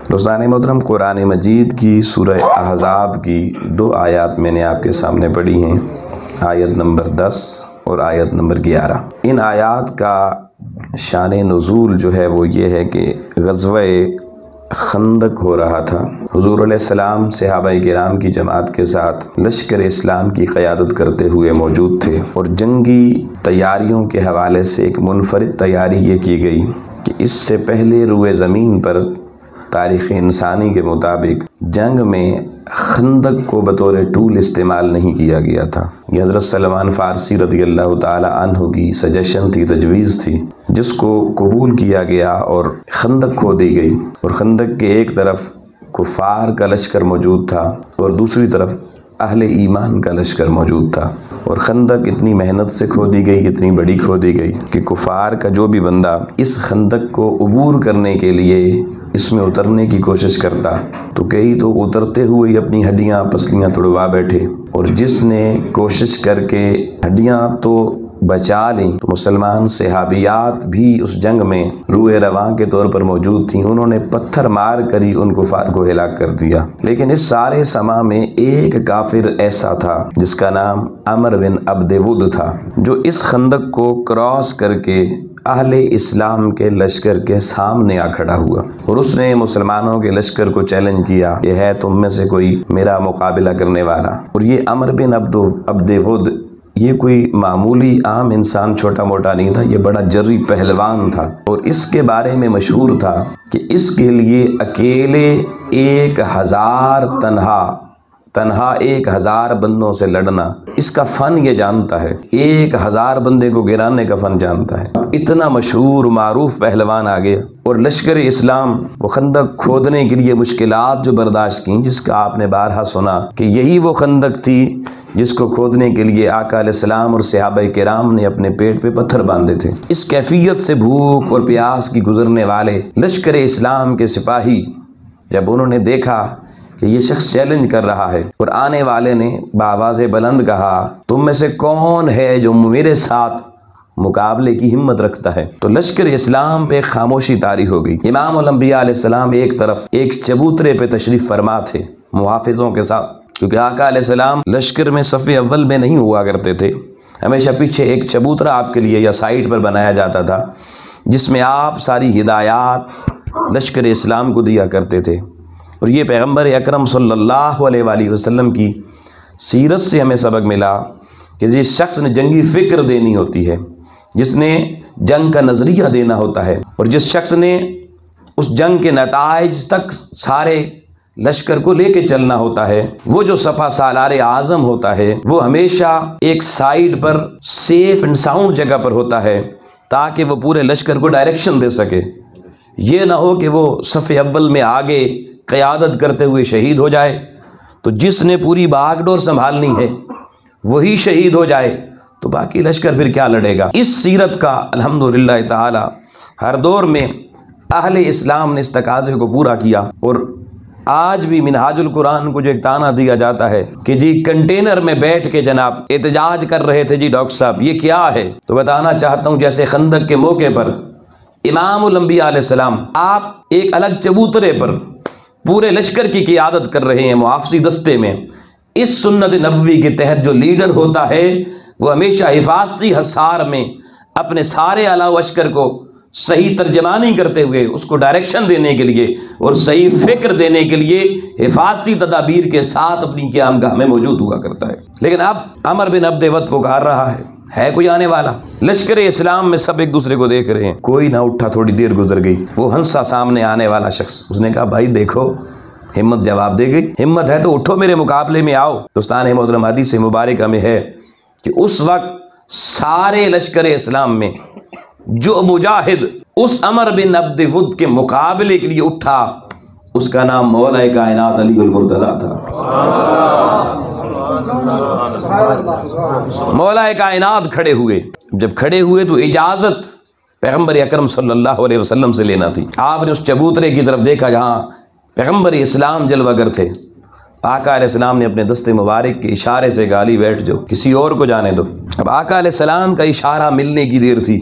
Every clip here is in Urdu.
دوستان محترم، قرآن مجید کی سورہ احزاب کی 2 آیات میں نے آپ کے سامنے پڑھی ہیں، آیت نمبر 10 اور آیت نمبر 11۔ ان آیات کا شان نزول جو ہے وہ یہ ہے کہ غزوہ خندق ہو رہا تھا۔ حضور علیہ السلام صحابہ کرام کی جماعت کے ساتھ لشکر اسلام کی قیادت کرتے ہوئے موجود تھے، اور جنگی تیاریوں کے حوالے سے ایک منفرد تیاری یہ کی گئی کہ اس سے پہلے روئے زمین پر تاریخ انسانی کے مطابق جنگ میں خندق کو بطور ٹول استعمال نہیں کیا گیا تھا۔ یہ حضرت سلمان فارسی رضی اللہ تعالی عنہ کی سجیشن تھی، تجویز تھی، جس کو قبول کیا گیا اور خندق کھودی گئی، اور خندق کے ایک طرف کفار کا لشکر موجود تھا اور دوسری طرف اہل ایمان کا لشکر موجود تھا، اور خندق اتنی محنت سے کھودی گئی، اتنی بڑی کھودی گئی کہ کفار کا جو بھی بندہ اس خندق کو عبور کرنے کے لیے اس میں اترنے کی کوشش کرتا تو کئی تو اترتے ہوئے اپنی ہڈیاں پسلیاں توڑوا بیٹھے، اور جس نے کوشش کر کے ہڈیاں تو بچا لیں تو مسلمان صحابیات بھی اس جنگ میں روئے رواں کے طور پر موجود تھیں، انہوں نے پتھر مار کر ہی ان کفار کو ہلاک کر دیا۔ لیکن اس سارے سما میں ایک کافر ایسا تھا جس کا نام عمر بن عبد ود تھا، جو اس خندق کو کراس کر کے اہل اسلام کے لشکر کے سامنے آ کھڑا ہوا، اور اس نے مسلمانوں کے لشکر کو چیلنج کیا، یہ ہے تم میں سے کوئی میرا مقابلہ کرنے والا؟ اور یہ عمر بن عبد ود یہ کوئی معمولی عام انسان چھوٹا موٹا نہیں تھا، یہ بڑا جری پہلوان تھا، اور اس کے بارے میں مشہور تھا کہ اس کے لیے اکیلے 1000 تنہا 1000 بندوں سے لڑنا، اس کا فن یہ جانتا ہے، 1000 بندے کو گرانے کا فن جانتا ہے۔ اتنا مشہور معروف پہلوان آ گیا، اور لشکر اسلام وہ خندق کھودنے کے لیے مشکلات جو برداشت کیں، جس کا آپ نے بارہا سنا کہ یہی وہ خندق تھی جس کو کھودنے کے لیے آقا علیہ السلام اور صحابہ کرام نے اپنے پیٹ پہ پتھر باندھے تھے۔ اس کیفیت سے بھوک اور پیاس کی گزرنے والے لشکر اسلام کے سپاہی جب انہوں نے دیکھا کہ یہ شخص چیلنج کر رہا ہے، اور آنے والے نے بآواز بلند کہا، تم میں سے کون ہے جو میرے ساتھ مقابلے کی ہمت رکھتا ہے؟ تو لشکر اسلام پہ خاموشی طاری ہو گئی۔ امام الانبیاء علیہ السلام ایک طرف ایک چبوترے پہ تشریف فرما تھے محافظوں کے ساتھ، کیونکہ آقا علیہ السلام لشکر میں صف اول میں نہیں ہوا کرتے تھے، ہمیشہ پیچھے ایک چبوترا آپ کے لیے یا سائیڈ پر بنایا جاتا تھا، جس میں آپ ساری ہدایات لشکر اسلام کو دیا کرتے تھے۔ اور یہ پیغمبر اکرم صلی اللہ علیہ وآلہ وسلم کی سیرت سے ہمیں سبق ملا کہ جس شخص نے جنگی فکر دینی ہوتی ہے، جس نے جنگ کا نظریہ دینا ہوتا ہے، اور جس شخص نے اس جنگ کے نتائج تک سارے لشکر کو لے کے چلنا ہوتا ہے، وہ جو سپہ سالار اعظم ہوتا ہے، وہ ہمیشہ ایک سائیڈ پر سیف اینڈ ساؤنڈ جگہ پر ہوتا ہے تاکہ وہ پورے لشکر کو ڈائریکشن دے سکے۔ یہ نہ ہو کہ وہ صف اول میں آگے قیادت کرتے ہوئے شہید ہو جائے، تو جس نے پوری باغ ڈور سنبھالنی ہے وہی شہید ہو جائے تو باقی لشکر پھر کیا لڑے گا۔ اس سیرت کا الحمدللہ تعالی ہر دور میں اہل اسلام نے اس تقاضے کو پورا کیا، اور آج بھی منہاج القرآن کو جو ایک تانا دیا جاتا ہے کہ جی کنٹینر میں بیٹھ کے جناب احتجاج کر رہے تھے جی ڈاکٹر صاحب، یہ کیا ہے؟ تو بتانا چاہتا ہوں جیسے خندق کے موقع پر امام الانبیاء علیہ السلام آپ ایک الگ چبوترے پر پورے لشکر کی قیادت کر رہے ہیں محافظی دستے میں، اس سنت نبوی کے تحت جو لیڈر ہوتا ہے وہ ہمیشہ حفاظتی حصار میں اپنے سارے اعلیٰ لشکر کو صحیح ترجمانی کرتے ہوئے اس کو ڈائریکشن دینے کے لیے اور صحیح فکر دینے کے لیے حفاظتی تدابیر کے ساتھ اپنی قیامگاہ میں موجود ہوا کرتا ہے۔ لیکن اب عمر بن عبد ود پکار رہا ہے کوئی آنے والا؟ لشکر اسلام میں سب ایک دوسرے کو دیکھ رہے ہیں، کوئی نہ اٹھا، تھوڑی دیر گزر گئی، وہ ہنسا سامنے آنے والا شخص، اس نے کہا بھائی دیکھو ہمت جواب دے گئی، ہمت ہے تو اٹھو میرے مقابلے میں آؤ۔ دوستان محترم، حدیث مبارکہ میں ہے کہ اس وقت سارے لشکر اسلام میں جو مجاہد اس عمر بن عبد ود کے مقابلے کے لیے اٹھا اس کا نام مولا کائنات علی المرتضیٰ تھا۔ مولا کائنات کھڑے ہوئے، جب کھڑے ہوئے تو اجازت پیغمبر اکرم صلی اللہ علیہ وسلم سے لینا تھی۔ آپ نے اس چبوترے کی طرف دیکھا جہاں پیغمبر اسلام جلوہ گر تھے، آقا علیہ السلام نے اپنے دست مبارک کے اشارے سے گالی بیٹھ جاؤ، کسی اور کو جانے دو۔ اب آقا علیہ السلام کا اشارہ ملنے کی دیر تھی،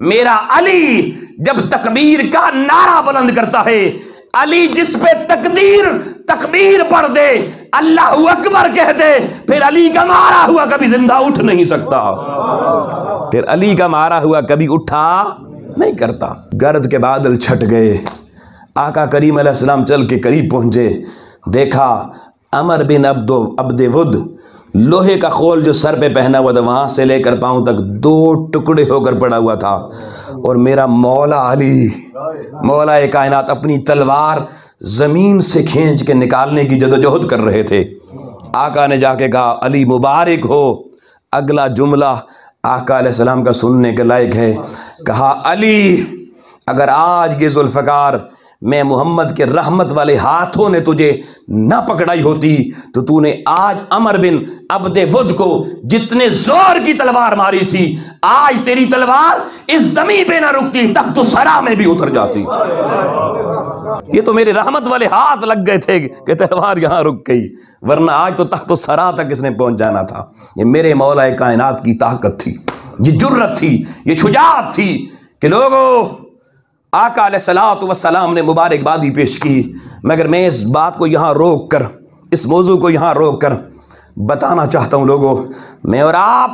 میرا علی جب تکبیر کا نعرہ بلند کرتا ہے، علی جس پہ تکبیر پڑھ دے، اللہ اکبر کہہ دے، پھر علی کا مارا ہوا کبھی زندہ اٹھ نہیں سکتا، پھر علی کا مارا ہوا کبھی اٹھا نہیں کرتا۔ گرج کے بادل چھٹ گئے، آقا کریم علیہ السلام چل کے قریب پہنچے، دیکھا عمر بن عبد ود لوہے کا خول جو سر پہ پہنا ہوا تھا وہاں سے لے کر پاؤں تک 2 ٹکڑے ہو کر پڑا ہوا تھا، اور میرا مولا علی مولا کائنات اپنی تلوار زمین سے کھینچ کے نکالنے کی جدوجہد کر رہے تھے۔ آقا نے جا کے کہا علی مبارک ہو۔ اگلا جملہ آقا علیہ السلام کا سننے کے لائق ہے، کہا علی اگر آج یہ ذوالفقار میں محمد کے رحمت والے ہاتھوں نے تجھے نہ پکڑائی ہوتی تو تو نے آج عمر بن عبد ود کو جتنے زور کی تلوار ماری تھی، آج تیری تلوار اس زمین پہ نہ رکتی، تخت الثری میں بھی اتر جاتی۔ یہ تو میرے رحمت والے ہاتھ لگ گئے تھے کہ تلوار یہاں رک گئی، ورنہ آج تو تخت الثری تک اس نے پہنچ جانا تھا۔ یہ میرے مولا کائنات کی طاقت تھی، یہ جرت تھی، یہ شجاعت تھی کہ لوگوں آقا علیہ السلام نے مبارکبادی پیش کی۔ مگر میں اس بات کو یہاں روک کر، اس موضوع کو یہاں روک کر بتانا چاہتا ہوں لوگوں، میں اور آپ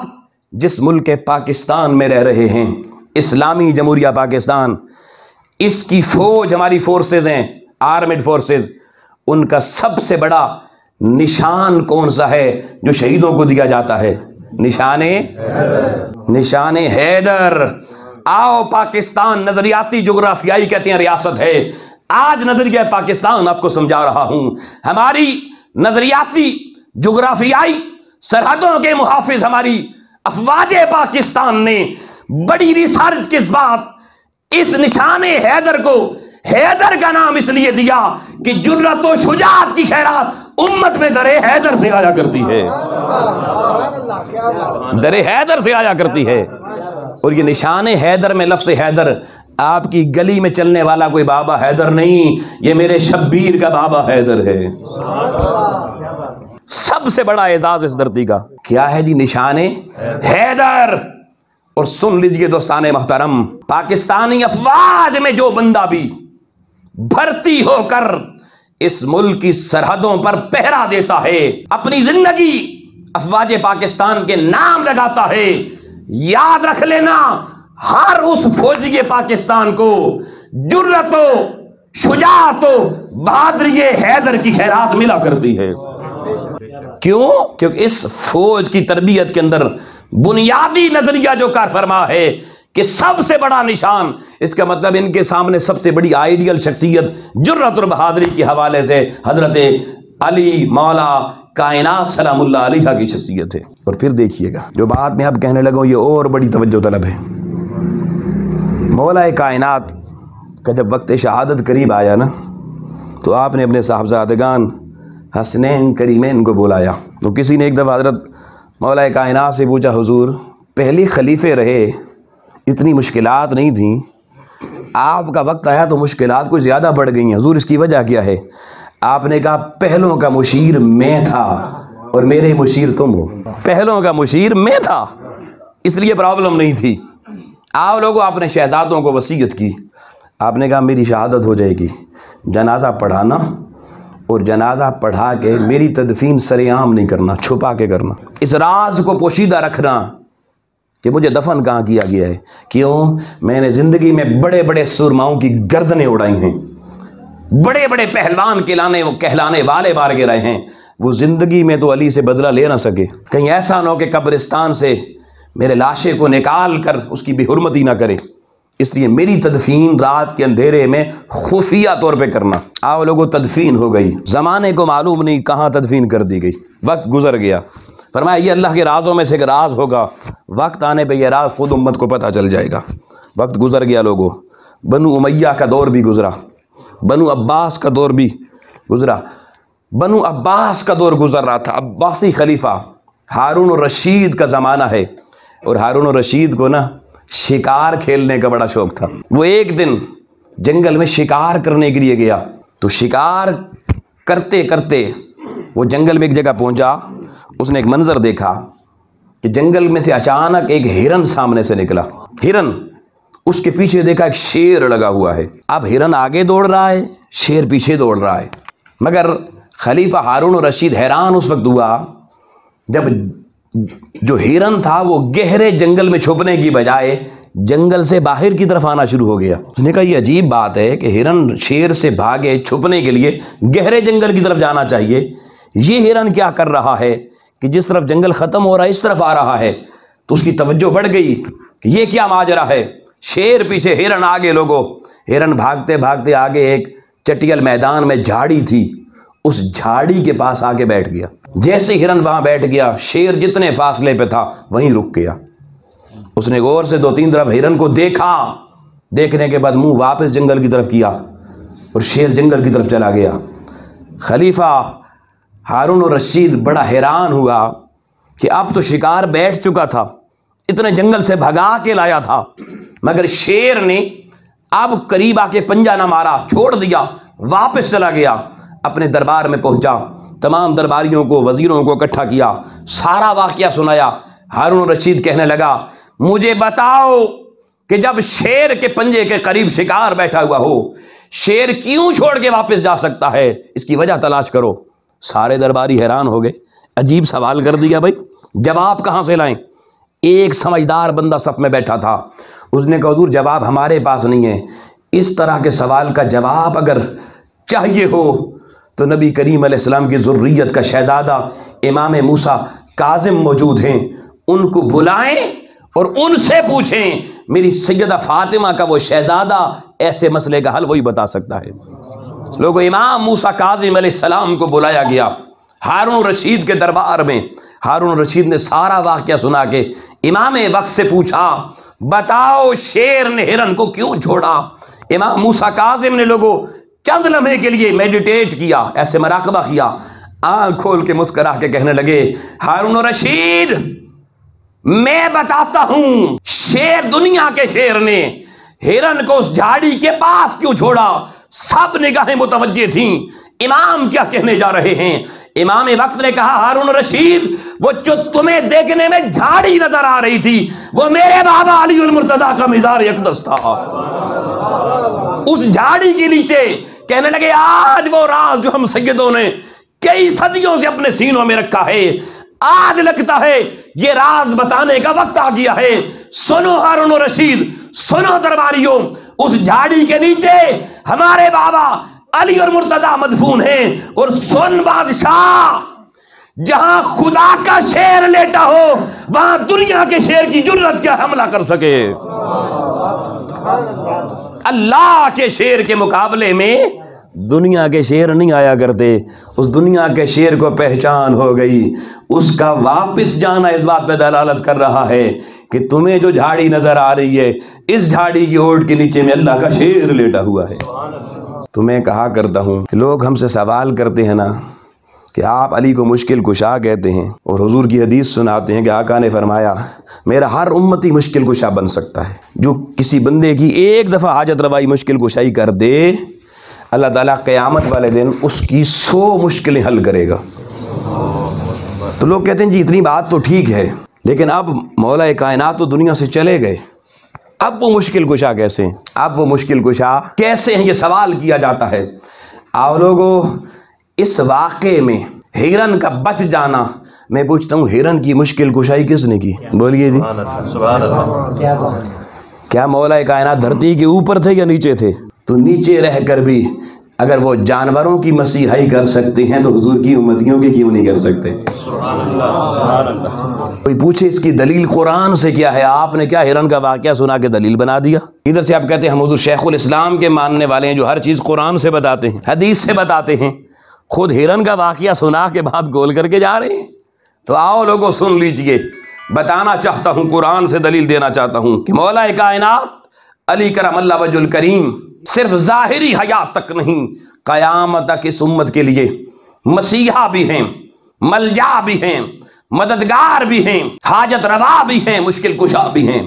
جس ملک پاکستان میں رہ رہے ہیں، اسلامی جمہوریہ پاکستان، اس کی فوج ہماری فورسز ہیں، آرمڈ فورسز، ان کا سب سے بڑا نشان کون سا ہے جو شہیدوں کو دیا جاتا ہے؟ نشان حیدر۔ آؤ پاکستان نظریاتی جغرافیائی کہتے ہیں ریاست ہے، آج نظریہ پاکستان آپ کو سمجھا رہا ہوں۔ ہماری نظریاتی جغرافیائی سرحدوں کے محافظ ہماری افواج پاکستان نے بڑی ریسرچ کے بعد اس نشان حیدر کو حیدر کا نام اس لیے دیا کہ جرت و شجاعت کی خیرات امت میں در حیدر سے آیا کرتی ہے، در حیدر سے آیا کرتی ہے۔ اور یہ نشان حیدر میں لفظ حیدر، آپ کی گلی میں چلنے والا کوئی بابا حیدر نہیں، یہ میرے شبیر کا بابا حیدر ہے۔ سب سے بڑا اعزاز اس دھرتی کا کیا ہے جی؟ نشان حیدر۔ اور سن لیجئے دوستان محترم، پاکستانی افواج میں جو بندہ بھی بھرتی ہو کر اس ملک کی سرحدوں پر پہرا دیتا ہے، اپنی زندگی افواج پاکستان کے نام لگاتا ہے، یاد رکھ لینا ہر اس فوجی پاکستان کو جرت و شجاعت و بہادری حیدر کی خیرات ملا کرتی ہے۔ کیوں؟ کیونکہ اس فوج کی تربیت کے اندر بنیادی نظریہ جو کار فرما ہے کہ سب سے بڑا نشان، اس کا مطلب ان کے سامنے سب سے بڑی آئیڈیل شخصیت جرت اور بہادری کے حوالے سے حضرت علی مولا کائنات سلام اللہ علیہ کی شخصیت ہے۔ اور پھر دیکھیے گا جو بات میں اب کہنے لگا ہوں یہ اور بڑی توجہ طلب ہے۔ مولا کائنات کا جب وقت شہادت قریب آیا نا تو آپ نے اپنے صاحبزادگان حسنین کریمین کو بلایا۔ تو کسی نے ایک دفعہ حضرت مولا کائنات سے پوچھا حضور پہلی خلیفے رہے اتنی مشکلات نہیں تھیں، آپ کا وقت آیا تو مشکلات کچھ زیادہ بڑھ گئی ہیں، حضور اس کی وجہ کیا ہے؟ آپ نے کہا پہلوں کا مشیر میں تھا اور میرے مشیر تم ہو۔ پہلوں کا مشیر میں تھا اس لیے پرابلم نہیں تھی۔ آؤ لوگوں، آپ نے شہزادوں کو وصیت کی، آپ نے کہا میری شہادت ہو جائے گی، جنازہ پڑھانا اور جنازہ پڑھا کے میری تدفین سر عام نہیں کرنا، چھپا کے کرنا، اس راز کو پوشیدہ رکھنا کہ مجھے دفن کہاں کیا گیا ہے۔ کیوں؟ میں نے زندگی میں بڑے بڑے سرماؤں کی گردنیں اڑائی ہیں، بڑے بڑے پہلوان کہلانے والے مار کے رہے ہیں، وہ زندگی میں تو علی سے بدلہ لے نہ سکے، کہیں ایسا نہ ہو کہ قبرستان سے میرے لاشے کو نکال کر اس کی بے حرمتی نہ کرے، اس لیے میری تدفین رات کے اندھیرے میں خفیہ طور پہ کرنا۔ آؤ لوگوں، تدفین ہو گئی، زمانے کو معلوم نہیں کہاں تدفین کر دی گئی، وقت گزر گیا۔ فرمایا یہ اللہ کے رازوں میں سے ایک راز ہوگا، وقت آنے پہ یہ راز خود امت کو پتہ چل جائے گا۔ وقت گزر گیا لوگوں، بنو امیہ کا دور بھی گزرا، بنو عباس کا دور بھی گزرا، بنو عباس کا دور گزر رہا تھا، عباسی خلیفہ ہارون الرشید کا زمانہ ہے، اور ہارون الرشید کو نا شکار کھیلنے کا بڑا شوق تھا۔ وہ ایک دن جنگل میں شکار کرنے کے لیے گیا، تو شکار کرتے کرتے وہ جنگل میں ایک جگہ پہنچا، اس نے ایک منظر دیکھا کہ جنگل میں سے اچانک ایک ہرن سامنے سے نکلا، ہرن، اس کے پیچھے دیکھا ایک شیر لگا ہوا ہے. اب ہرن آگے دوڑ رہا ہے، شیر پیچھے دوڑ رہا ہے. مگر خلیفہ ہارون الرشید حیران اس وقت ہوا جب جو ہرن تھا وہ گہرے جنگل میں چھپنے کی بجائے جنگل سے باہر کی طرف آنا شروع ہو گیا. اس نے کہا یہ عجیب بات ہے کہ ہرن شیر سے بھاگے چھپنے کے لیے گہرے جنگل کی طرف جانا چاہیے، یہ ہرن کیا کر رہا ہے کہ جس طرف جنگل ختم ہو رہا ہے اس طرف آ رہا ہے. تو اس کی توجہ بڑھ گئی کہ یہ کیا ماجرا ہے. شیر پیچھے، ہرن آگے. لوگوں، ہرن بھاگتے بھاگتے آگے ایک چٹیل میدان میں جھاڑی تھی، اس جھاڑی کے پاس آ کے بیٹھ گیا. جیسے ہرن وہاں بیٹھ گیا، شیر جتنے فاصلے پہ تھا وہیں رک گیا. اس نے غور سے 2-3 دفعہ ہرن کو دیکھا، دیکھنے کے بعد منہ واپس جنگل کی طرف کیا اور شیر جنگل کی طرف چلا گیا. خلیفہ ہارون الرشید بڑا حیران ہوا کہ اب تو شکار بیٹھ چکا تھا، اتنے جنگل سے بھگا کے لایا تھا، مگر شیر نے اب قریب آ کے پنجہ نہ مارا، چھوڑ دیا، واپس چلا گیا. اپنے دربار میں پہنچا، تمام درباریوں کو، وزیروں کو اکٹھا کیا، سارا واقعہ سنایا. ہارون الرشید کہنے لگا مجھے بتاؤ کہ جب شیر کے پنجے کے قریب شکار بیٹھا ہوا ہو، شیر کیوں چھوڑ کے واپس جا سکتا ہے؟ اس کی وجہ تلاش کرو. سارے درباری حیران ہو گئے، عجیب سوال کر دیا بھائی، جواب کہاں سے لائیں؟ ایک سمجھدار بندہ صف میں بیٹھا تھا، اس نے کہا حضور جواب ہمارے پاس نہیں ہے، اس طرح کے سوال کا جواب اگر چاہیے ہو تو نبی کریم علیہ السلام کی ذریت کا شہزادہ امام موسیٰ کاظم موجود ہیں، ان کو بلائیں اور ان سے پوچھیں. میری سیدہ فاطمہ کا وہ شہزادہ ایسے مسئلے کا حل وہی بتا سکتا ہے. لوگوں، امام موسیٰ کاظم علیہ السلام کو بلایا گیا ہارون الرشید کے دربار میں. ہارون الرشید نے سارا واقعہ سنا کے امام وقت سے پوچھا بتاؤ شیر نے ہرن کو کیوں چھوڑا؟ امام موسیٰ کاظم نے لوگوں چند لمحے کے لیے میڈیٹیٹ کیا، ایسے مراقبہ کیا، آنکھ کھول کے مسکرا کے کہنے لگے ہارون الرشید میں بتاتا ہوں شیر، دنیا کے شیر نے ہرن کو اس جھاڑی کے پاس کیوں چھوڑا؟ سب نگاہیں متوجہ تھیں امام کیا کہنے جا رہے ہیں. امام وقت نے کہا ہارون الرشید وہ جو تمہیں دیکھنے میں جھاڑی نظر آ رہی تھی وہ میرے بابا علی المرتضیٰ کا مزار اقدس تھا. اس جھاڑی کے نیچے کہنے لگے آج وہ راز جو ہم سیدوں نے کئی صدیوں سے اپنے سینوں میں رکھا ہے، آج لگتا ہے یہ راز بتانے کا وقت آ گیا ہے. سنو ہارون الرشید، سنو درباریوں، اس جھاڑی کے نیچے ہمارے بابا علی اور مرتضیٰ مدفون ہیں. اور سن بادشاہ، جہاں خدا کا شیر لیٹا ہو وہاں دنیا کے شیر کی جرت کیا حملہ کر سکے؟ اللہ کے شیر کے مقابلے میں دنیا کے شیر نہیں آیا کرتے. اس دنیا کے شیر کو پہچان ہو گئی، اس کا واپس جانا اس بات پہ دلالت کر رہا ہے کہ تمہیں جو جھاڑی نظر آ رہی ہے اس جھاڑی کی اوٹ کے نیچے میں اللہ کا شیر لیٹا ہوا ہے. تو میں کہا کرتا ہوں کہ لوگ ہم سے سوال کرتے ہیں نا کہ آپ علی کو مشکل کشا کہتے ہیں اور حضور کی حدیث سناتے ہیں کہ آقا نے فرمایا میرا ہر امتی مشکل کشا بن سکتا ہے. جو کسی بندے کی ایک دفعہ حاجت روائی مشکل کشائی کر دے، اللہ تعالیٰ قیامت والے دن اس کی 100 مشکلیں حل کرے گا. تو لوگ کہتے ہیں جی اتنی بات تو ٹھیک ہے، لیکن اب مولا کائنات تو دنیا سے چلے گئے، اب وہ مشکل کشا کیسے ہیں؟ اب وہ مشکل کشا کیسے ہیں؟ یہ سوال کیا جاتا ہے. آؤ لوگوں، اس واقعے میں ہرن کا بچ جانا، میں پوچھتا ہوں ہرن کی مشکل کشائی کس نے کی؟ بولیے جی. کیا مولا کائنات دھرتی کے اوپر تھے یا نیچے تھے؟ تو نیچے رہ کر بھی اگر وہ جانوروں کی مسیحائی کر سکتے ہیں تو حضور کی امتیوں کی کیوں نہیں کر سکتے؟ کوئی پوچھے اس کی دلیل قرآن سے کیا ہے؟ آپ نے کیا ہرن کا واقعہ سنا کے دلیل بنا دیا؟ ادھر سے آپ کہتے ہیں ہم حضور شیخ الاسلام کے ماننے والے ہیں جو ہر چیز قرآن سے بتاتے ہیں، حدیث سے بتاتے ہیں، خود ہرن کا واقعہ سنا کے بعد گول کر کے جا رہے ہیں. تو آؤ لوگوں سن لیجئے، بتانا چاہتا ہوں، قرآن سے دلیل دینا چاہتا ہوں کہ مولا کائنات علی کرم اللہ وجہ الکریم صرف ظاہری حیات تک نہیں، قیامت تک اس امت کے لیے مسیحا بھی ہیں، ملجا بھی ہیں، مددگار بھی ہیں، حاجت روا بھی ہیں، مشکل کشا بھی ہیں.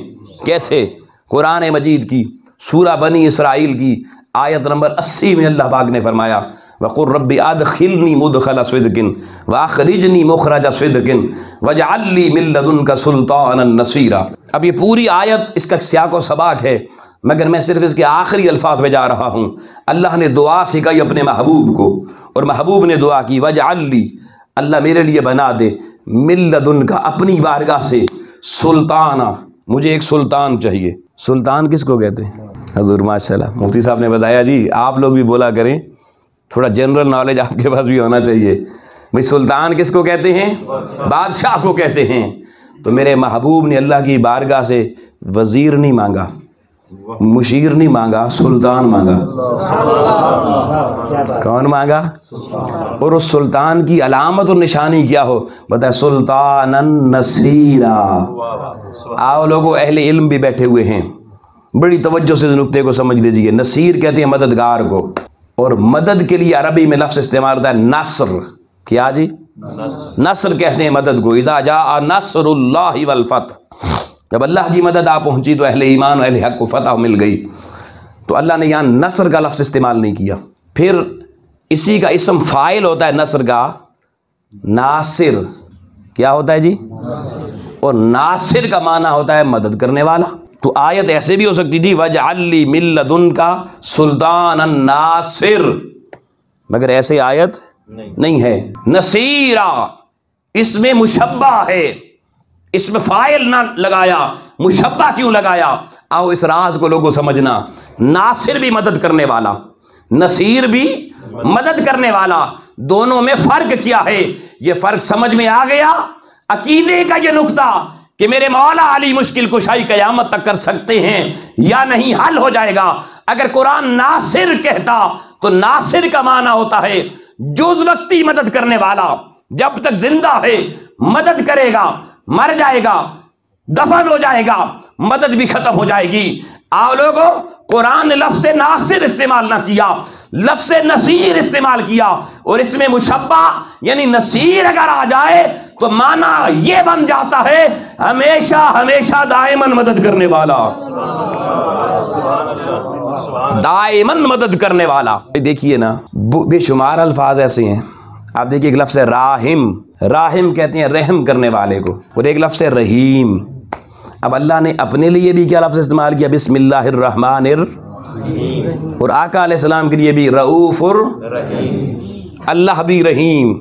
کیسے؟ قرآن مجید کی سورہ بنی اسرائیل کی آیت نمبر 80 میں اللہ پاک نے فرمایا وَقُلْ رَبِّ أَدْخِلْنِي مُدْخَلَ صِدْقٍ وَأَخْرِجْنِي مُخْرَجَ صِدْقٍ وَاجْعَلْ لِي مِن لَّدُنْكَ سُلْطَانًا نَصِيرًا. اب یہ پوری آیت اس کا سیاق و سباق ہے. مگر میں صرف اس کے آخری الفاظ پہ جا رہا ہوں۔ اللہ نے دعا سکھائی اپنے محبوب کو، اور محبوب نے دعا کی وجعل لی، اللہ میرے لیے بنا دے من لدنک، اپنی بارگاہ سے سلطانہ، مجھے ایک سلطان چاہیے۔ سلطان کس کو کہتے ہیں؟ حضور ماشاءاللہ مفتی صاحب نے بتایا جی، آپ لوگ بھی بولا کریں، تھوڑا جنرل نالج آپ کے پاس بھی ہونا چاہیے۔ بھئی سلطان کس کو کہتے ہیں؟ بادشاہ کو کہتے ہیں۔ تو میرے محبوب نے اللہ کی بارگاہ سے وزیر نہیں مانگا، مشیر نہیں مانگا، سلطان مانگا۔ کون مانگا؟ اور اس سلطان کی علامت اور نشانی کیا ہو؟ بتائے سلطانا نصیرا۔ آؤ لوگوں، اہل علم بھی بیٹھے ہوئے ہیں، بڑی توجہ سے نقطے کو سمجھ لیجیے۔ نصیر کہتے ہیں مددگار کو، اور مدد کے لیے عربی میں لفظ استعمال ہوتا ہے نصر۔ کیا جی؟ نصر کہتے ہیں مدد کو۔ اذا جاء نصر اللہ والفتح، جب اللہ کی مدد آ پہنچی تو اہل ایمان و اہل حق کو فتح مل گئی۔ تو اللہ نے یہاں نصر کا لفظ استعمال نہیں کیا۔ پھر اسی کا اسم فاعل ہوتا ہے نصر کا ناصر۔ کیا ہوتا ہے جی؟ اور ناصر کا معنی ہوتا ہے مدد کرنے والا۔ تو آیت ایسے بھی ہو سکتی تھی وجعل لی من لدنک سلطانا ناصر، مگر ایسے آیت نہیں ہے۔ نصیرا اس میں مشبہ ہے، اس میں فاعل نہ لگایا، مشبہ کیوں لگایا؟ آؤ اس راز کو لوگوں سمجھنا۔ ناصر بھی مدد کرنے والا، نصیر بھی مدد کرنے والا، دونوں میں فرق کیا ہے؟ یہ فرق سمجھ میں آ گیا؟ عقیدے کا یہ نقطہ کہ میرے مولا علی مشکل کشائی قیامت تک کر سکتے ہیں یا نہیں، حل ہو جائے گا۔ اگر قرآن ناصر کہتا تو ناصر کا معنی ہوتا ہے جز وقتی مدد کرنے والا، جب تک زندہ ہے مدد کرے گا، مر جائے گا، دفن ہو جائے گا، مدد بھی ختم ہو جائے گی۔ آؤ لوگوں، قرآن نے لفظ ناصر استعمال نہ کیا، لفظ نصیر استعمال کیا، اور اس میں مشبہ یعنی نصیر اگر آ جائے تو معنی یہ بن جاتا ہے ہمیشہ ہمیشہ دائماً مدد کرنے والا، دائماً مدد کرنے والا۔ دیکھیے نا، بے شمار الفاظ ایسے ہیں۔ آپ دیکھیے ایک لفظ ہے راحم، راحم کہتے ہیں رحم کرنے والے کو، اور ایک لفظ ہے رحیم۔ اب اللہ نے اپنے لیے بھی کیا لفظ استعمال کیا؟ بسم اللہ الرحمن الرحیم، اور آقا علیہ السلام کے لیے بھی رؤوف الرحیم، اللہ بھی رحیم،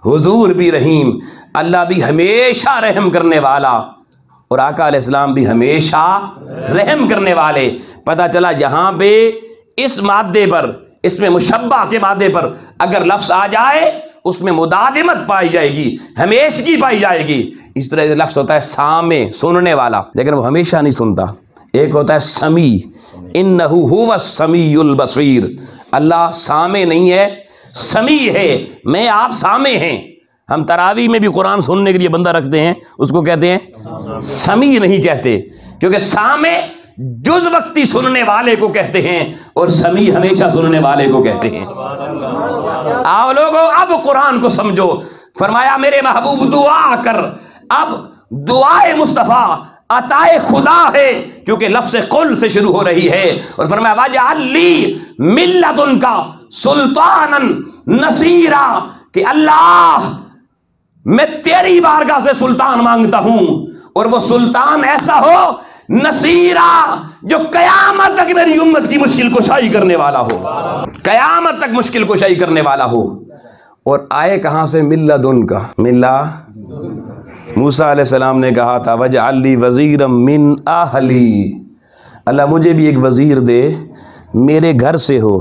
حضور بھی رحیم، اللہ بھی ہمیشہ رحم کرنے والا، اور آقا علیہ السلام بھی ہمیشہ رحم کرنے والے۔ پتہ چلا یہاں پہ اس مادے پر، اس میں مشبہ کے مادے پر اگر لفظ آ جائے اس میں مداومت پائی جائے گی، ہمیشگی پائی جائے گی۔ اس طرح سے لفظ ہوتا ہے سامع، سننے والا، لیکن وہ ہمیشہ نہیں سنتا۔ ایک ہوتا ہے سمیع، انہ هو السمیع البصیر، اللہ سامع نہیں ہے، سمیع ہے، میں آپ سامع ہیں۔ ہم تراویح میں بھی قرآن سننے کے لیے بندہ رکھتے ہیں، اس کو کہتے ہیں سمیع نہیں کہتے، کیونکہ سامع جز وقتی سننے والے کو کہتے ہیں، اور سمیع ہمیشہ سننے والے کو کہتے ہیں۔ آؤ لوگوں، اب قرآن کو سمجھو۔ فرمایا میرے محبوب دعا کر۔ اب دعائے مصطفیٰ عطائے خدا ہے، کیونکہ لفظ قل سے شروع ہو رہی ہے، اور فرمایا وجعل لی من لدنک سلطانا نصیرا، کہ اللہ میں تیری بارگاہ سے سلطان مانگتا ہوں، اور وہ سلطان ایسا ہو نصیرا جو قیامت تک میری امت کی مشکل کشائی کرنے والا ہو، قیامت تک مشکل کشائی کرنے والا ہو۔ اور آئے کہاں سے؟ من لدنک، ملا موسیٰ علیہ السلام نے کہا تھا وجعل لی وزیرا من اہلی، اللہ مجھے بھی ایک وزیر دے، میرے گھر سے ہو،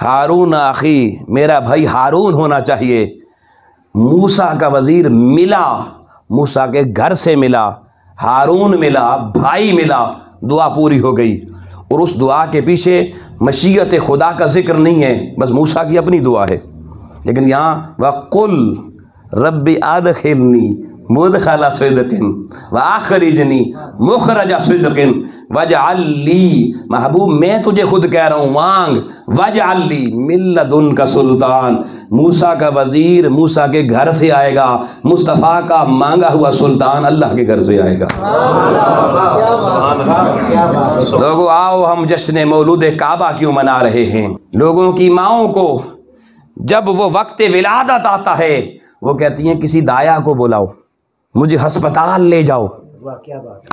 ہارون اخی، میرا بھائی ہارون ہونا چاہیے۔ موسیٰ کا وزیر ملا، موسیٰ کے گھر سے ملا، ہارون ملا، بھائی ملا، دعا پوری ہو گئی۔ اور اس دعا کے پیچھے مشیت خدا کا ذکر نہیں ہے، بس موسیٰ کی اپنی دعا ہے۔ لیکن یہاں وَقُلْ رَبِّ أَدْخِلْنِي مُدْخَلَ صِدْقٍ وَأَخْرِجْنِي مُخْرَجَ صِدْقٍ وَاجْعَلْ لِي، محبوب میں تجھے خود کہہ رہا ہوں مانگ، وَاجْعَلْ لِي مِن لَدُنْکَ سلطان، موسیٰ کا وزیر موسیٰ کے گھر سے آئے گا، مصطفیٰ کا مانگا ہوا سلطان اللہ کے گھر سے آئے گا۔ لوگوں آؤ ہم جشن مولود کعبہ کیوں منا رہے ہیں؟ لوگوں کی ماؤں کو جب وہ وقت ولادت آتا ہے وہ کہتی ہیں کسی دایا کو بلاؤ، مجھے ہسپتال لے جاؤ،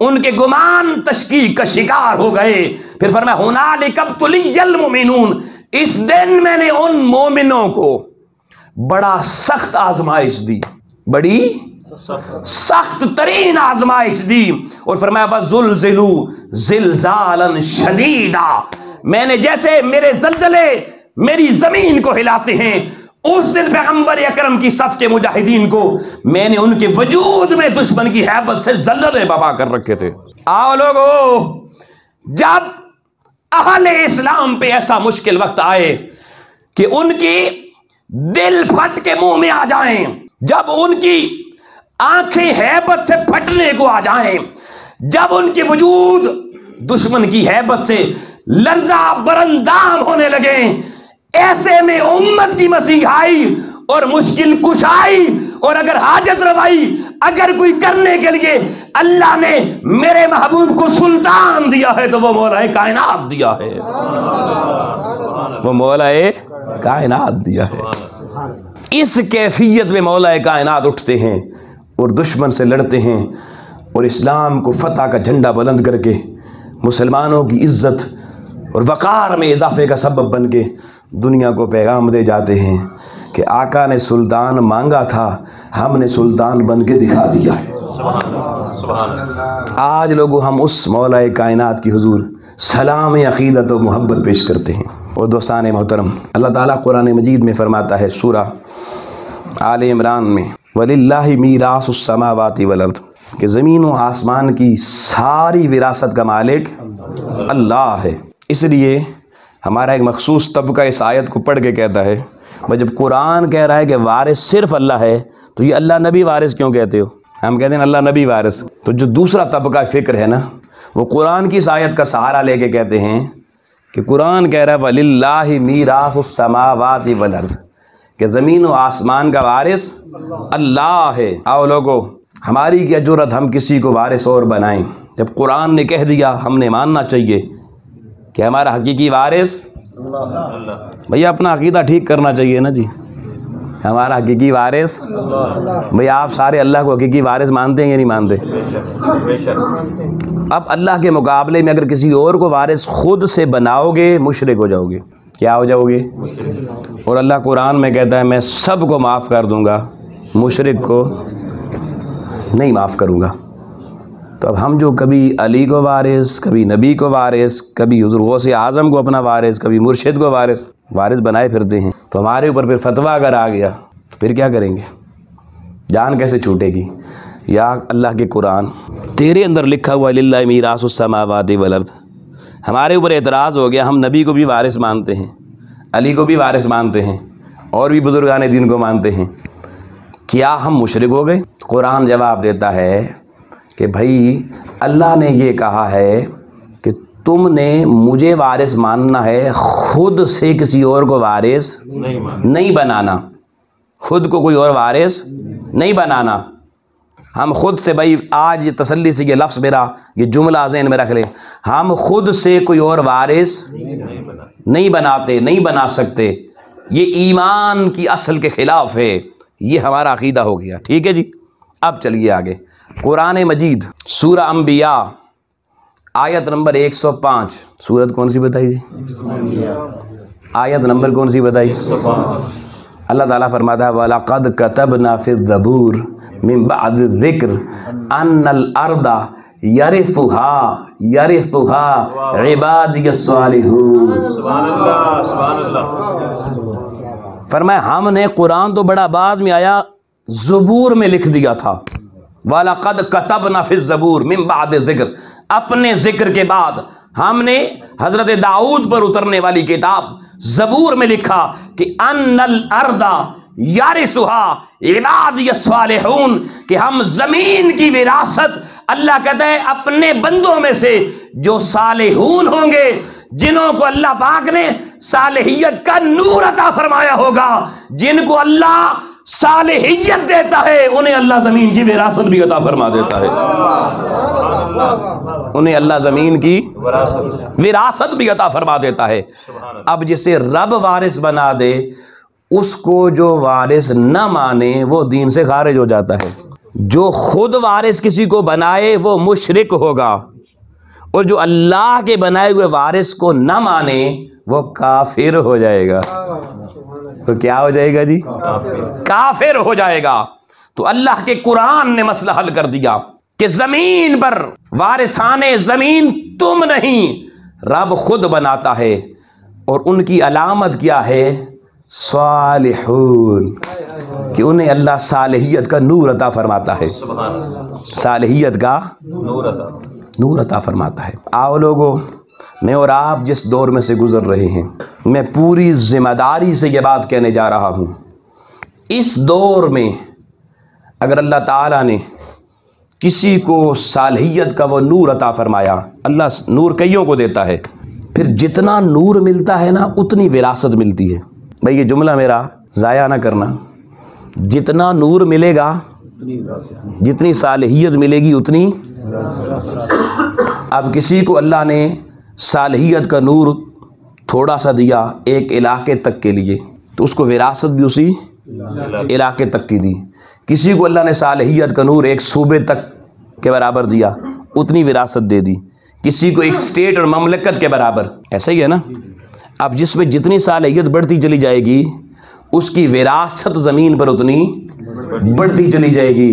ان کے گمان تشکیک کا شکار ہو گئے۔ پھر فرمایا ہنالک ابتلی المؤمنون، اس دن میں نے ان مومنوں کو بڑا سخت آزمائش دی، بڑی سخت ترین آزمائش دی۔ اور فرمایا وَزُلْزِلُوا زِلْزَالًا شَدِيدًا، میں نے جیسے میرے زلزلے میری زمین کو ہلاتے ہیں، اس دن پیغمبر اکرم کی صف کے مجاہدین کو میں نے ان کے وجود میں دشمن کی ہیبت سے زلزلے بابا کر رکھے تھے۔ آؤ لوگو، جب اہل اسلام پہ ایسا مشکل وقت آئے کہ ان کی دل پھٹ کے منہ میں آ جائیں، جب ان کی آنکھیں ہیبت سے پھٹنے کو آ جائیں، جب ان کے وجود دشمن کی ہیبت سے لرزہ برندام ہونے لگے، ایسے میں امت کی مسیحائی اور مشکل کشائی اور اگر حاجت روائی اگر کوئی کرنے کے لیے اللہ نے میرے محبوب کو سلطان دیا ہے تو وہ مولا کائنات دیا ہے، وہ مولا کائنات دیا ہے۔ اس کیفیت میں مولا کائنات اٹھتے ہیں اور دشمن سے لڑتے ہیں اور اسلام کو فتح کا جھنڈا بلند کر کے مسلمانوں کی عزت اور وقار میں اضافے کا سبب بن کے دنیا کو پیغام دے جاتے ہیں کہ آقا نے سلطان مانگا تھا، ہم نے سلطان بن کے دکھا دیا ہے۔ آج لوگوں ہم اس مولا کائنات کی حضور سلام عقیدت و محبت پیش کرتے ہیں۔ اور دوستان محترم، اللہ تعالیٰ قرآن مجید میں فرماتا ہے سورہ آل عمران میں وَلِلَّهِ مِيرَاثُ السَّمَاوَاتِ وَالْأَرْضِ، کہ زمین و آسمان کی ساری وراثت کا مالک اللہ ہے۔ اس لیے ہمارا ایک مخصوص طبقہ اس آیت کو پڑھ کے کہتا ہے بھائی جب قرآن کہہ رہا ہے کہ وارث صرف اللہ ہے تو یہ اللہ نبی وارث کیوں کہتے ہو؟ ہم کہتے ہیں اللہ نبی وارث۔ تو جو دوسرا طبقہ فکر ہے نا، وہ قرآن کی اس آیت کا سہارا لے کے کہتے ہیں کہ قرآن کہہ رہا ہے وَلِلَّهِ مِيرَاثُ السَّمَاوَاتِ وَالْأَرْضِ، کہ زمین و آسمان کا وارث اللہ ہے۔ آؤ لوگو، ہماری کیا جرت ہم کسی کو وارث اور بنائیں؟ جب قرآن نے کہہ دیا ہم نے ماننا چاہیے کہ ہمارا حقیقی وارث بھیا، اپنا عقیدہ ٹھیک کرنا چاہیے نا جی، ہمارا حقیقی وارث بھیا، آپ سارے اللہ کو حقیقی وارث مانتے ہیں یا نہیں مانتے؟ اب اللہ کے مقابلے میں اگر کسی اور کو وارث خود سے بناؤ گے مشرک ہو جاؤ گے۔ کیا ہو جاؤ گے؟ اور اللہ قرآن میں کہتا ہے میں سب کو معاف کر دوں گا، مشرک کو نہیں معاف کروں گا۔ تو اب ہم جو کبھی علی کو وارث، کبھی نبی کو وارث، کبھی حضور غوث اعظم کو اپنا وارث، کبھی مرشد کو وارث بنائے پھرتے ہیں، تو ہمارے اوپر پھر فتویٰ اگر آ گیا تو پھر کیا کریں گے؟ جان کیسے چھوٹے گی؟ یا اللہ کے قرآن تیرے اندر لکھا ہوا للہ میراث السماوات والارض، ہمارے اوپر اعتراض ہو گیا، ہم نبی کو بھی وارث مانتے ہیں، علی کو بھی وارث مانتے ہیں، اور بھی بزرگان دین کو مانتے ہیں، کیا ہم مشرک ہو گئے؟ قرآن جواب دیتا ہے کہ بھائی اللہ نے یہ کہا ہے کہ تم نے مجھے وارث ماننا ہے، خود سے کسی اور کو وارث نہیں بنانا، خود کو کوئی اور وارث نہیں بنانا۔ ہم خود سے، بھائی آج یہ تسلی سے یہ لفظ میرا یہ جملہ ذہن میں رکھ لیں، ہم خود سے کوئی اور وارث نہیں بناتے، نہیں بنا سکتے، یہ ایمان کی اصل کے خلاف ہے، یہ ہمارا عقیدہ ہو گیا۔ ٹھیک ہے جی، اب چلیے آگے۔ قرآن مجید سورہ انبیاء آیت نمبر 105، سورت کون سی بتائی جی؟ آیت نمبر کون سی بتائی؟ اللہ تعالیٰ فرماتا ہے وَلَقَدْ كَتَبْنَا فِي الزَّبُورِ مِن بَعْدِ الذِّكْرِ أَنَّ الْأَرْضَ يَرِثُهَا عِبَادِيَ الصَّالِحُونَ۔ فرمایا ہم نے قرآن تو بڑا بعد میں آیا، زبور میں لکھ دیا تھا، وَلَقَدْ كَتَبْنَا فِي الزَّبُورِ مِن بَعْدِ الذِّكْرِ، اپنے ذکر کے بعد ہم نے حضرت داؤد پر اترنے والی کتاب زبور میں لکھا کہ ان الارض یرثها عبادی الصالحون، کہ ہم زمین کی وراثت اللہ کہتا ہے اپنے بندوں میں سے جو صالحون ہوں گے، جنہوں کو اللہ پاک نے صالحیت کا نور عطا فرمایا ہوگا، جن کو اللہ صالحیت دیتا ہے انہیں اللہ زمین کی وراثت بھی عطا فرما دیتا ہے، انہیں اللہ زمین کی وراثت بھی عطا فرما دیتا ہے۔ اب جسے رب وارث بنا دے، اس کو جو وارث نہ مانے وہ دین سے خارج ہو جاتا ہے۔ جو خود وارث کسی کو بنائے وہ مشرک ہوگا، اور جو اللہ کے بنائے ہوئے وارث کو نہ مانے وہ کافر ہو جائے گا۔ تو کیا ہو جائے گا جی؟ کافر ہو جائے گا۔ تو اللہ کے قرآن نے مسئلہ حل کر دیا کہ زمین پر وارثان زمین تم نہیں، رب خود بناتا ہے، اور ان کی علامت کیا ہے؟ صالحون، کہ انہیں اللہ صالحیت کا نور عطا فرماتا ہے، صالحیت کا نور عطا فرماتا ہے۔ آؤ لوگو، میں اور آپ جس دور میں سے گزر رہے ہیں، میں پوری ذمہ داری سے یہ بات کہنے جا رہا ہوں، اس دور میں اگر اللہ تعالیٰ نے کسی کو صالحیت کا وہ نور عطا فرمایا، اللہ نور کئیوں کو دیتا ہے، پھر جتنا نور ملتا ہے نا اتنی وراثت ملتی ہے۔ بھائی یہ جملہ میرا ضائع نہ کرنا، جتنا نور ملے گا، جتنی صالحیت ملے گی اتنی۔ اب کسی کو اللہ نے صالحیت کا نور تھوڑا سا دیا ایک علاقے تک کے لیے، تو اس کو وراثت بھی اسی علاقے تک کی دی۔ کسی کو اللہ نے صالحیت کا نور ایک صوبے تک کے برابر دیا، اتنی وراثت دے دی۔ کسی کو ایک اسٹیٹ اور مملکت کے برابر، ایسا ہی ہے نا۔ اب جس میں جتنی صالحیت بڑھتی چلی جائے گی اس کی وراثت زمین پر اتنی بڑھتی چلی جائے گی۔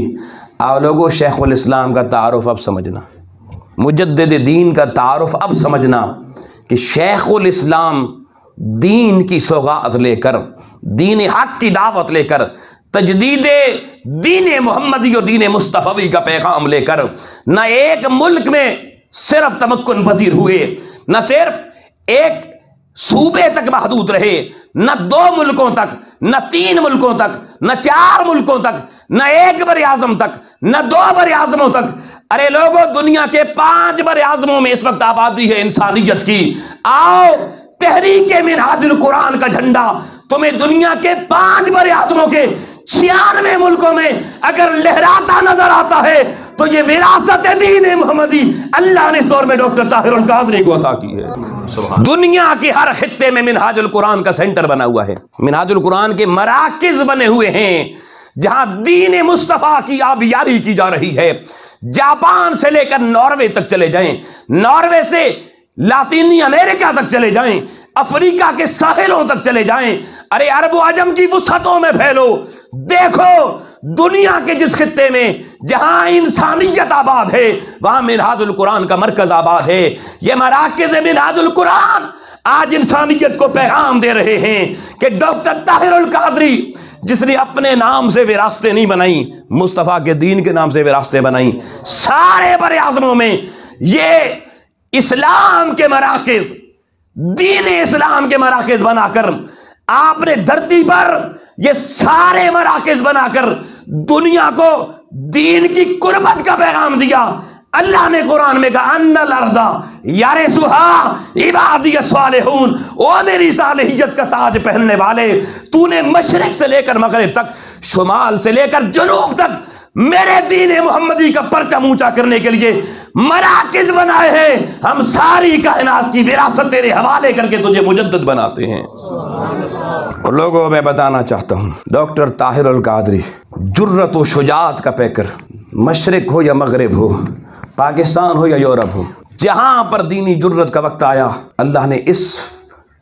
آپ لوگوں شیخ الاسلام کا تعارف اب سمجھنا، مجدد دین کا تعارف اب سمجھنا کہ شیخ الاسلام دین کی سوغات لے کر، دین حق کی دعوت لے کر، تجدید دین محمدی اور دین مصطفی کا پیغام لے کر نہ ایک ملک میں صرف تمکن پذیر ہوئے، نہ صرف ایک صوبے تک محدود رہے، نہ 2 ملکوں تک، نہ 3 ملکوں تک، نہ 4 ملکوں تک، نہ ایک بر اعظم تک، نہ 2 بر اعظموں تک۔ ارے لوگوں، دنیا کے 5 بر اعظموں میں اس وقت آبادی ہے انسانیت کی۔ آؤ، تحریک منہاج القرآن کا جھنڈا تمہیں دنیا کے 5 بر اعظموں کے 96 ملکوں میں اگر لہراتا نظر آتا ہے تو یہ وراثت دین محمدی اللہ نے اس دور میں ڈاکٹر طاہر القادری کو عطا کی ہے۔ دنیا کے ہر خطے میں منہاج القرآن کا سینٹر بنا ہوا ہے، منہاج القرآن کے مراکز بنے ہوئے ہیں جہاں دین مصطفیٰ کی آبیاری کی جا رہی ہے۔ جاپان سے لے کر ناروے تک چلے جائیں، ناروے سے لاطینی امریکہ تک چلے جائیں، افریقہ کے ساحلوں تک چلے جائیں، ارے عرب و عجم کی وسعتوں میں پھیلو، دیکھو دنیا کے جس خطے میں جہاں انسانیت آباد ہے وہاں منہاج القرآن کا مرکز آباد ہے۔ یہ مراکز منہاج القرآن آج انسانیت کو پیغام دے رہے ہیں کہ ڈاکٹر طاہر القادری جس نے اپنے نام سے وراثتیں نہیں بنائیں، مصطفیٰ کے دین کے نام سے وراثتیں بنائیں، سارے بر اعظموں میں یہ اسلام کے مراکز، دین اسلام کے مراکز بنا کر آپ نے دھرتی پر یہ سارے مراکز بنا کر دنیا کو دین کی قربت کا پیغام دیا۔ اللہ نے قرآن میں کہا ان الارض یرثها عبادی الصالحون، او میری صالحیت کا تاج پہننے والے، تو نے مشرق سے لے کر مغرب تک، شمال سے لے کر جنوب تک میرے دین محمدی کا پرچم اونچا کرنے کے لیے مراکز بنائے ہیں۔ ہم ساری کائنات کی وراثت تیرے حوالے کر کے تجھے مجدد بناتے ہیں۔ اور لوگوں میں بتانا چاہتا ہوں، ڈاکٹر طاہر القادری جرت و شجاعت کا پیکر، مشرق ہو یا مغرب ہو، پاکستان ہو یا یورپ ہو، جہاں پر دینی جرت کا وقت آیا اللہ نے اس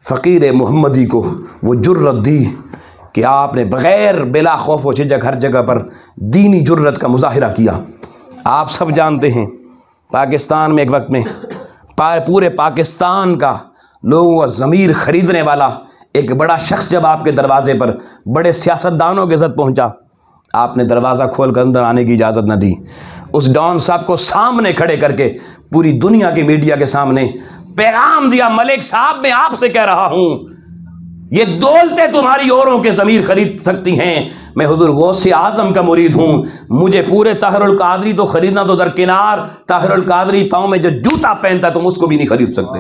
فقیر محمدی کو وہ جرت دی کہ آپ نے بغیر بلا خوف و جھجک ہر جگہ پر دینی جرت کا مظاہرہ کیا۔ آپ سب جانتے ہیں پاکستان میں ایک وقت میں پورے پاکستان کا لوگوں کا ضمیر خریدنے والا ایک بڑا شخص جب آپ کے دروازے پر بڑے سیاستدانوں کے ساتھ پہنچا، آپ نے دروازہ کھول کر اندر آنے کی اجازت نہ دی۔ اس ڈان صاحب کو سامنے کھڑے کر کے پوری دنیا کی میڈیا کے سامنے پیغام دیا، ملک صاحب میں آپ سے کہہ رہا ہوں یہ دولتیں تمہاری اوروں کے ضمیر خرید سکتی ہیں، میں حضور غوث اعظم کا مرید ہوں، مجھے پورے طاہر القادری تو خریدنا تو درکنار، طاہر القادری پاؤں میں جو جوتا پہنتا ہے تم اس کو بھی نہیں خرید سکتے۔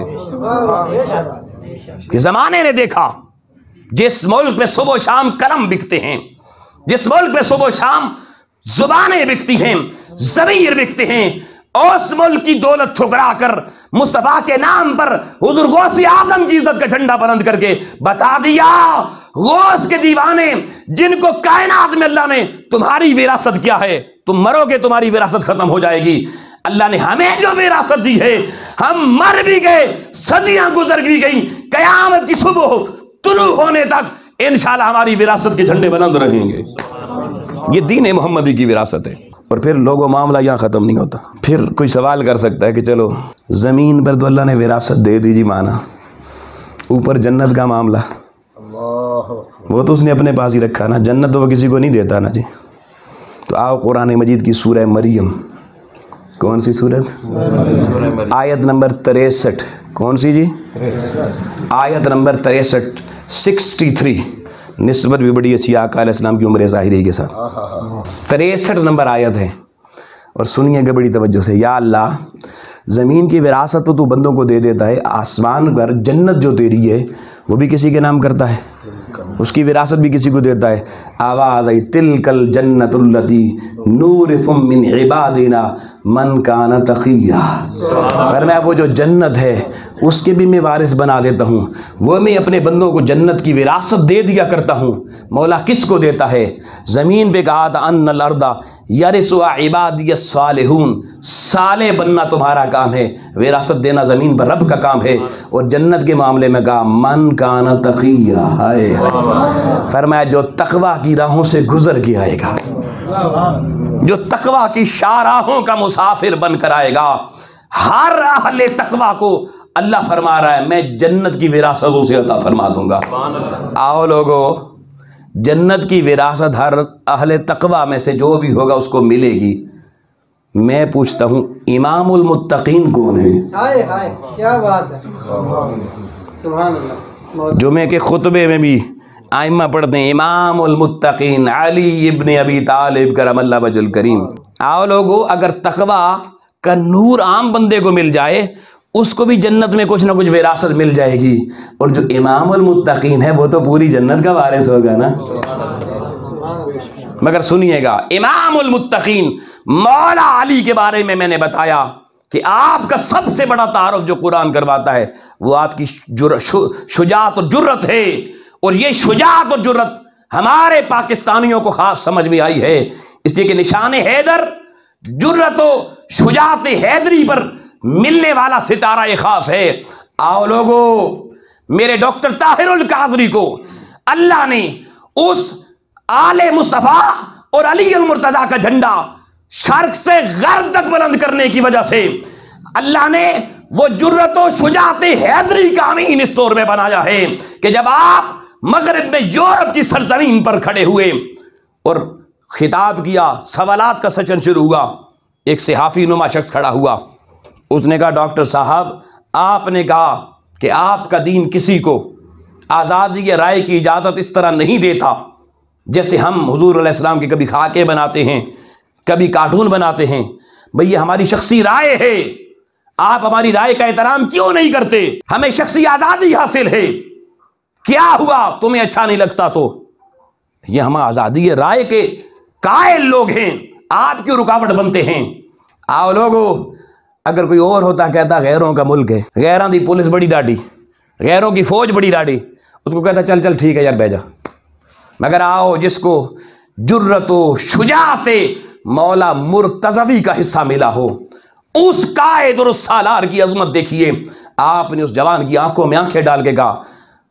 یہ زمانے نے دیکھا جس ملک میں صبح و شام قلم بکتے ہیں، جس ملک میں صبح و شام زبانیں بکتی ہیں، ضمیر بکتے ہیں، اس ملک کی دولت ٹھکرا کر مصطفیٰ کے نام پر حضور غوث اعظم کی عزت کا جھنڈا بلند کر کے بتا دیا غوث کے دیوانے جن کو کائنات میں اللہ نے تمہاری وراثت کیا ہے، تم مرو گے تمہاری وراثت ختم ہو جائے گی، اللہ نے ہمیں جو وراثت دی ہے، ہم مر بھی گئے، صدیاں گزر بھی گئی، قیامت کی صبح طلوع ہونے تک انشاءاللہ ہماری وراثت کے جھنڈے بلند رہیں گے۔ یہ دین محمدی کی وراثت ہے۔ اور پھر لوگوں معاملہ یہاں ختم نہیں ہوتا۔ پھر کوئی سوال کر سکتا ہے کہ چلو زمین پر تو اللہ نے وراثت دے دی جی مانا، اوپر جنت کا معاملہ وہ تو اس نے اپنے پاس ہی رکھا نا، جنت تو وہ کسی کو نہیں دیتا نا جی۔ تو آؤ قرآن مجید کی سورہ مریم، کون سی سورت؟ آیت نمبر 63، کون سی جی؟ آیت نمبر 63، 63، نسبت بھی بڑی اچھی آقا علیہ السلام کی عمر ظاہری کے ساتھ۔ 63 نمبر آیت ہے، اور سنیے گا بڑی توجہ سے۔ یا اللہ، زمین کی وراثت تو بندوں کو دے دیتا ہے، آسمان پر جنت جو تیری ہے وہ بھی کسی کے نام کرتا ہے، اس کی وراثت بھی کسی کو دیتا ہے۔ آواز آئی تلک الجنت التی نورث من عبادنا من کان تقیا، فرمایا وہ جو جنت ہے اس کے بھی میں وارث بنا دیتا ہوں، وہ میں اپنے بندوں کو جنت کی وراثت دے دیا کرتا ہوں۔ مولا کس کو دیتا ہے؟ زمین پہ کہا تھا ان الارض یرثها عبادی الصالحون، صالح بننا تمہارا کام ہے، وراثت دینا زمین پر رب کا کام ہے۔ اور جنت کے معاملے میں کہا من کان تقیا، فرمایا جو تقوی کی راہوں سے گزر کے آئے گا، جو تقوی کی شاہراہوں کا مسافر بن کر آئے گا، ہر اہل تقوی کو اللہ فرما رہا ہے میں جنت کی وراثت اسے عطا فرما دوں گا۔ آؤ لوگو، جنت کی وراثت ہر اہل تقوی میں سے جو بھی ہوگا اس کو ملے گی۔ میں پوچھتا ہوں امام المتقین کون ہے؟ کیا بات ہے، سبحان اللہ۔ جمعے کے خطبے میں بھی ائمہ پڑھتے ہیں امام المتقین علی ابن ابی طالب کرم اللہ وجہ الکریم۔ آؤ لوگو، اگر تقوی کا نور عام بندے کو مل جائے اس کو بھی جنت میں کچھ نہ کچھ وراثت مل جائے گی، اور جو امام المتقین ہے وہ تو پوری جنت کا وارث ہوگا نا۔ مگر سنیے گا، امام المتقین مولا علی کے بارے میں نے بتایا کہ آپ کا سب سے بڑا تعارف جو قرآن کرواتا ہے وہ آپ کی شجاعت اور جرت ہے، اور یہ شجاعت اور جرت ہمارے پاکستانیوں کو خاص سمجھ میں آئی ہے، اس لیے کہ نشان حیدر جرت و شجاعت حیدری پر ملنے والا ستارہ خاص ہے۔ آؤ لوگو، میرے ڈاکٹر طاہر القادری کو اللہ نے اس آل مصطفیٰ اور علی المرتضیٰ کا جھنڈا شرق سے غرب تک بلند کرنے کی وجہ سے اللہ نے وہ جرت و شجاعت حیدری کا امین اس طور میں بنایا ہے کہ جب آپ مغرب میں یورپ کی سرزمین پر کھڑے ہوئے اور خطاب کیا، سوالات کا سیشن شروع ہوا، ایک صحافی نما شخص کھڑا ہوا، اس نے کہا ڈاکٹر صاحب آپ نے کہا کہ آپ کا دین کسی کو آزادی رائے کی اجازت اس طرح نہیں دیتا جیسے ہم حضور علیہ السلام کے کبھی خاکے بناتے ہیں، کبھی کارٹون بناتے ہیں۔ بھئی یہ ہماری شخصی رائے ہے، آپ ہماری رائے کا احترام کیوں نہیں کرتے؟ ہمیں شخصی آزادی حاصل ہے، کیا ہوا تمہیں اچھا نہیں لگتا تو؟ یہ ہم آزادی رائے کے قائل لوگ ہیں، آپ کیوں رکاوٹ بنتے ہیں؟ آؤ لوگو، اگر کوئی اور ہوتا کہتا غیروں کا ملک ہے، غیروں دی پولیس بڑی ڈاڈی، غیروں کی فوج بڑی ڈاڈی، اس کو کہتا چل چل ٹھیک ہے یار بھیجا۔ مگر آؤ جس کو جرت و شجاعت مولا مرتضوی کا حصہ ملا ہو، اس قائد اور اس سالار کی عظمت دیکھیے۔ آپ نے اس جوان کی آنکھوں میں آنکھیں ڈال کے کہا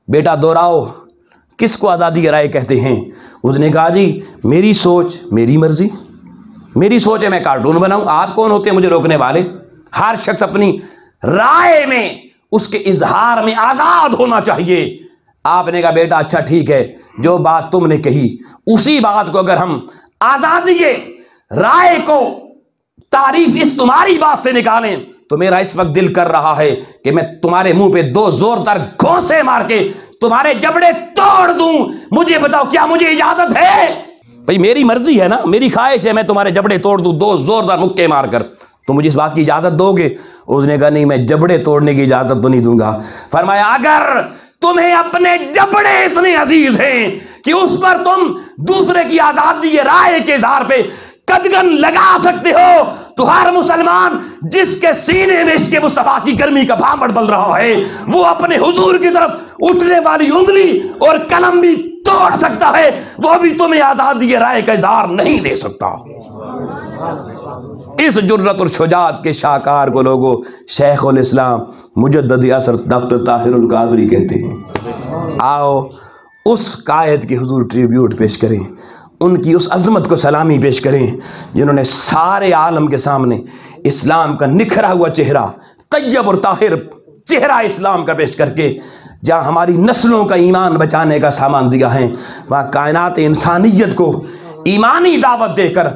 بیٹا دوہراؤ، کس کو آزادی رائے کہتے ہیں؟ اس نے کہا جی میری سوچ میری مرضی، میری سوچ ہے میں کارٹون بناؤں، آپ کون ہوتے ہیں مجھے روکنے والے؟ ہر شخص اپنی رائے میں اس کے اظہار میں آزاد ہونا چاہیے۔ آپ نے کہا بیٹا اچھا ٹھیک ہے، جو بات تم نے کہی اسی بات کو اگر ہم آزادی رائے کو تعریف اس تمہاری بات سے نکالیں تو میرا اس وقت دل کر رہا ہے کہ میں تمہارے منہ پہ 2 زوردار گھونسے مار کے تمہارے جبڑے توڑ دوں۔ مجھے بتاؤ کیا مجھے اجازت ہے؟ بھئی میری مرضی ہے نا، میری خواہش ہے میں تمہارے جبڑے توڑ دوں 2 زوردار مکے مار کر، تو مجھے اس بات کی اجازت دو گے؟ اس نے کہا نہیں میں جبڑے توڑنے کی اجازت تو نہیں دوں گا۔ فرمایا اگر تمہیں اپنے جبڑے اتنے عزیز ہیں کہ اس پر تم دوسرے کی آزادی رائے کے اظہار پہ قدغن لگا سکتے ہو تو ہر مسلمان جس کے سینے میں عشق مصطفیٰ کی گرمی کا بھانبڑ بل رہا ہے وہ اپنے حضور کی طرف اٹھنے والی انگلی اور قلم بھی توڑ سکتا ہے وہ بھی تمہیں آزادی رائے کا اظہار نہیں دے سکتا۔ اس جرت اور شجاعت کے شاہکار کو لوگوں شیخ الاسلام مجدد اثر ڈاکٹر طاہر القادری کہتے ہیں۔ آؤ اس قائد کے حضور ٹریبیوٹ پیش کریں، ان کی اس عظمت کو سلامی پیش کریں جنہوں نے سارے عالم کے سامنے اسلام کا نکھرا ہوا چہرہ، طیب اور طاہر چہرہ اسلام کا پیش کر کے جہاں ہماری نسلوں کا ایمان بچانے کا سامان دیا ہے، وہاں کائنات انسانیت کو ایمانی دعوت دے کر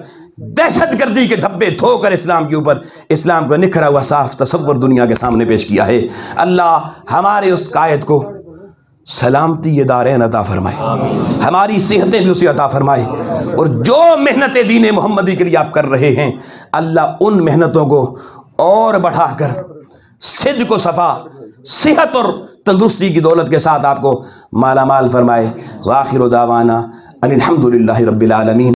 دہشت گردی کے دھبے دھو کر اسلام کے اوپر اسلام کو نکھرا ہوا صاف تصور دنیا کے سامنے پیش کیا ہے۔ اللہ ہمارے اس قائد کو سلامتی دارین عطا فرمائے، ہماری صحتیں بھی اسے عطا فرمائے، اور جو محنت دین محمدی کے لیے آپ کر رہے ہیں اللہ ان محنتوں کو اور بڑھا کر صدق و صفا، صحت اور تندرستی کی دولت کے ساتھ آپ کو مالا مال فرمائے۔ وآخر دعوانا ان الحمد للہ رب العالمین۔